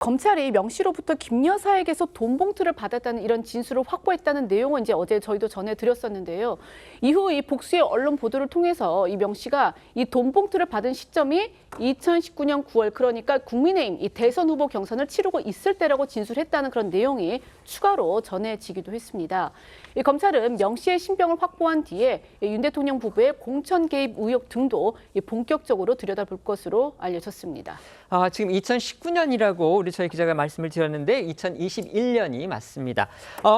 검찰이 명 씨로부터 김 여사에게서 돈 봉투를 받았다는 이런 진술을 확보했다는 내용은 이제 어제 저희도 전해드렸었는데요. 이후 이 복수의 언론 보도를 통해서 이 명 씨가 이 돈 봉투를 받은 시점이 2019년 9월, 그러니까 국민의힘 이 대선 후보 경선을 치르고 있을 때라고 진술했다는 그런 내용이 추가로 전해지기도 했습니다. 이 검찰은 명 씨의 신병을 확보한 뒤에 윤 대통령 부부의 공천 개입 의혹 등도 본격적으로 들여다볼 것으로 알려졌습니다. 지금 2019년이라고 우리 저희 기자가 말씀을 드렸는데 2021년이 맞습니다.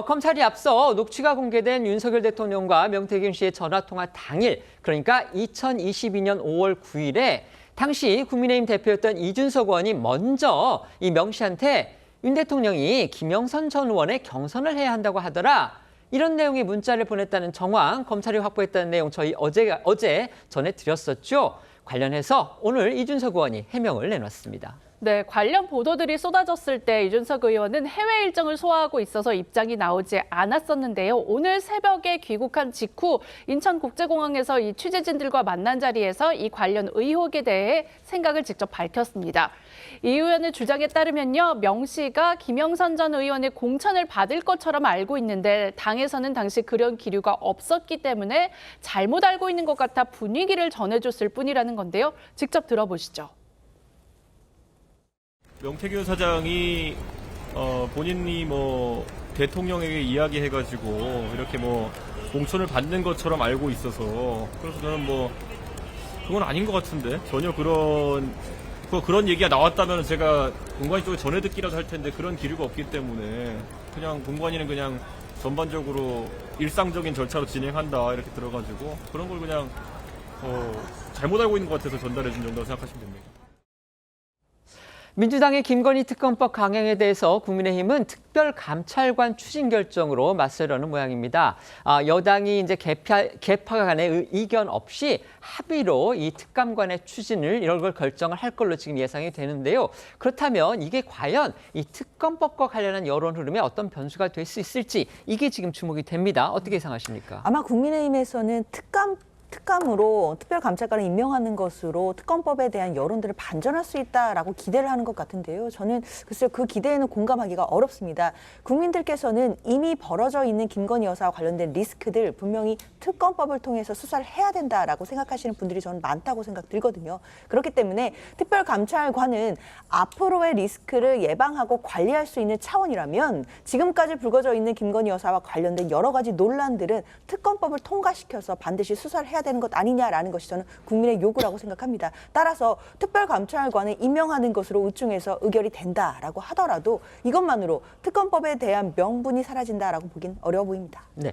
검찰이 앞서 녹취가 공개된 윤석열 대통령과 명태균 씨의 전화통화 당일, 그러니까 2022년 5월 9일에 당시 국민의힘 대표였던 이준석 의원이 먼저 이 명 씨한테 윤 대통령이 김영선 전 의원의 경선을 해야 한다고 하더라. 이런 내용의 문자를 보냈다는 정황, 검찰이 확보했다는 내용 저희 어제 전해드렸었죠. 관련해서 오늘 이준석 의원이 해명을 내놨습니다. 네, 관련 보도들이 쏟아졌을 때 이준석 의원은 해외 일정을 소화하고 있어서 입장이 나오지 않았었는데요. 오늘 새벽에 귀국한 직후 인천국제공항에서 이 취재진들과 만난 자리에서 이 관련 의혹에 대해 생각을 직접 밝혔습니다. 이 의원의 주장에 따르면요, 명 씨가 김영선 전 의원의 공천을 받을 것처럼 알고 있는데 당에서는 당시 그런 기류가 없었기 때문에 잘못 알고 있는 것 같아 분위기를 전해줬을 뿐이라는 건데요. 직접 들어보시죠. 명태균 사장이 본인이 뭐 대통령에게 이야기해가지고 이렇게 뭐 공천을 받는 것처럼 알고 있어서, 그래서 저는 뭐 그건 아닌 것 같은데, 전혀 그런 얘기가 나왔다면 제가 공관위 쪽에 전해 듣기라도 할 텐데 그런 기류가 없기 때문에 그냥 공관위는 그냥 전반적으로 일상적인 절차로 진행한다 이렇게 들어가지고 그런 걸 그냥 잘못 알고 있는 것 같아서 전달해 준 정도라고 생각하시면 됩니다. 민주당의 김건희 특검법 강행에 대해서 국민의힘은 특별감찰관 추진 결정으로 맞서려는 모양입니다. 여당이 이제 개파 간의 이견 없이 합의로 이 특감관의 추진을 이런 걸 결정을 할 걸로 지금 예상이 되는데요. 그렇다면 이게 과연 이 특검법과 관련한 여론 흐름에 어떤 변수가 될 수 있을지, 이게 지금 주목이 됩니다. 어떻게 예상하십니까? 아마 국민의힘에서는 특감으로 특별감찰관을 임명하는 것으로 특검법에 대한 여론들을 반전할 수 있다라고 기대를 하는 것 같은데요. 저는 글쎄요, 그 기대에는 공감하기가 어렵습니다. 국민들께서는 이미 벌어져 있는 김건희 여사와 관련된 리스크들 분명히 특검법을 통해서 수사를 해야 된다라고 생각하시는 분들이 저는 많다고 생각 들거든요. 그렇기 때문에 특별감찰관은 앞으로의 리스크를 예방하고 관리할 수 있는 차원이라면 지금까지 불거져 있는 김건희 여사와 관련된 여러 가지 논란들은 특검법을 통과시켜서 반드시 수사를 해야 되는 것 아니냐라는 것이 저는 국민의 요구라고 생각합니다. 따라서 특별감찰관을 임명하는 것으로 의중에서 의결이 된다라고 하더라도 이것만으로 특검법에 대한 명분이 사라진다라고 보긴 어려워 보입니다. 네,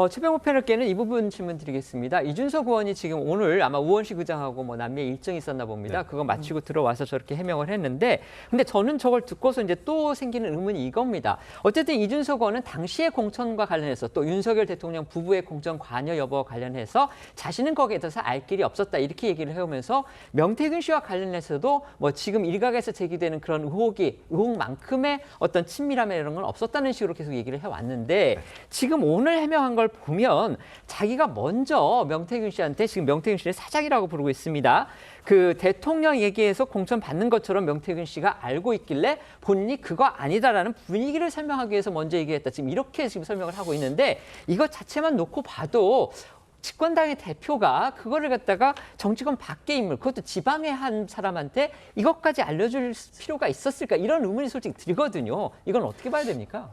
최병호 패널께는 이 부분 질문 드리겠습니다. 이준석 의원이 지금 오늘 아마 우원식 의장하고 뭐 남미에 일정이 있었나 봅니다. 그거 마치고 들어와서 저렇게 해명을 했는데, 근데 저는 저걸 듣고서 이제 또 생기는 의문이 이겁니다. 어쨌든 이준석 의원은 당시의 공천과 관련해서 또 윤석열 대통령 부부의 공천 관여 여부와 관련해서 자신은 거기에 대해서 알 길이 없었다 이렇게 얘기를 해오면서 명태균 씨와 관련해서도 뭐 지금 일각에서 제기되는 그런 의혹만큼의 어떤 친밀함 이런 건 없었다는 식으로 계속 얘기를 해왔는데, 지금 오늘 해명한 걸 보면 자기가 먼저 명태균 씨한테, 지금 명태균 씨를 사장이라고 부르고 있습니다. 그 대통령 얘기에서 공천 받는 것처럼 명태균 씨가 알고 있길래 본인이 그거 아니다라는 분위기를 설명하기 위해서 먼저 얘기했다. 지금 이렇게 지금 설명을 하고 있는데, 이것 자체만 놓고 봐도 집권당의 대표가 그거를 갖다가 정치권 밖의 인물, 그것도 지방의 한 사람한테 이것까지 알려줄 필요가 있었을까, 이런 의문이 솔직히 들거든요. 이건 어떻게 봐야 됩니까?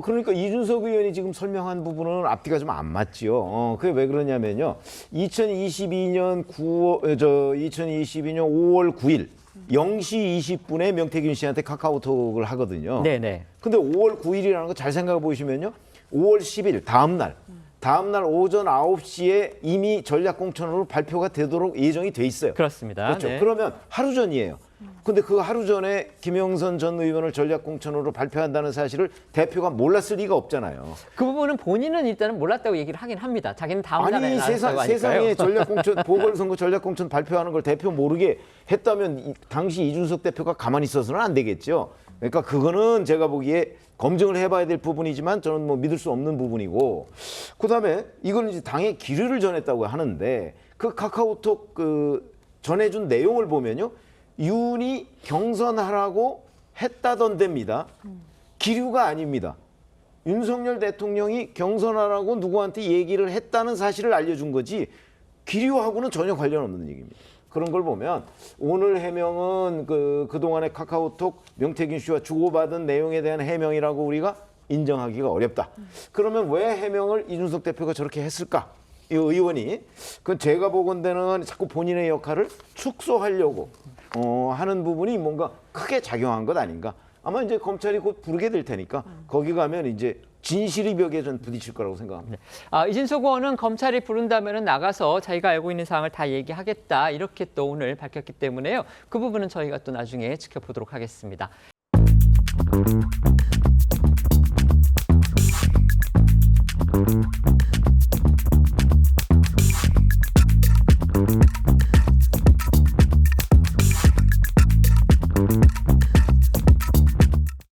그러니까 이준석 의원이 지금 설명한 부분은 앞뒤가 좀 안 맞지요. 그게 왜 그러냐면요. 2022년 5월 9일 0시 20분에 명태균 씨한테 카카오톡을 하거든요. 네네. 근데 5월 9일이라는 거 잘 생각해 보시면요. 5월 10일 다음 날 오전 9시에 이미 전략공천으로 발표가 되도록 예정이 돼 있어요. 그렇습니다. 그렇죠. 네. 그러면 하루 전이에요. 근데 그 하루 전에 김영선 전 의원을 전략공천으로 발표한다는 사실을 대표가 몰랐을 리가 없잖아요. 그 부분은 본인은 일단은 몰랐다고 얘기를 하긴 합니다. 자기는 다음 날에 아니 알았다고 하니까요. 세상에 전략공천 보궐선거 전략공천 발표하는 걸 대표 모르게 했다면 당시 이준석 대표가 가만히 있어서는 안 되겠죠. 그러니까 그거는 제가 보기에 검증을 해봐야 될 부분이지만 저는 뭐 믿을 수 없는 부분이고, 그다음에 이걸 이제 당의 기류를 전했다고 하는데 그 카카오톡 전해준 내용을 보면요, 윤이 경선하라고 했다던데입니다. 기류가 아닙니다. 윤석열 대통령이 경선하라고 누구한테 얘기를 했다는 사실을 알려준 거지 기류하고는 전혀 관련 없는 얘기입니다. 그런 걸 보면 오늘 해명은 그동안의 카카오톡 명태균 씨와 주고받은 내용에 대한 해명이라고 우리가 인정하기가 어렵다. 그러면 왜 해명을 이준석 대표가 저렇게 했을까? 이 의원이 그 제가 보건대는 자꾸 본인의 역할을 축소하려고 하는 부분이 뭔가 크게 작용한 것 아닌가? 아마 이제 검찰이 곧 부르게 될 테니까 거기 가면 이제 진실의 벽에 전 부딪힐 거라고 생각합니다. 이준석 의원은 검찰이 부른다면 나가서 자기가 알고 있는 사항을 다 얘기하겠다 이렇게 또 오늘 밝혔기 때문에요. 그 부분은 저희가 또 나중에 지켜보도록 하겠습니다.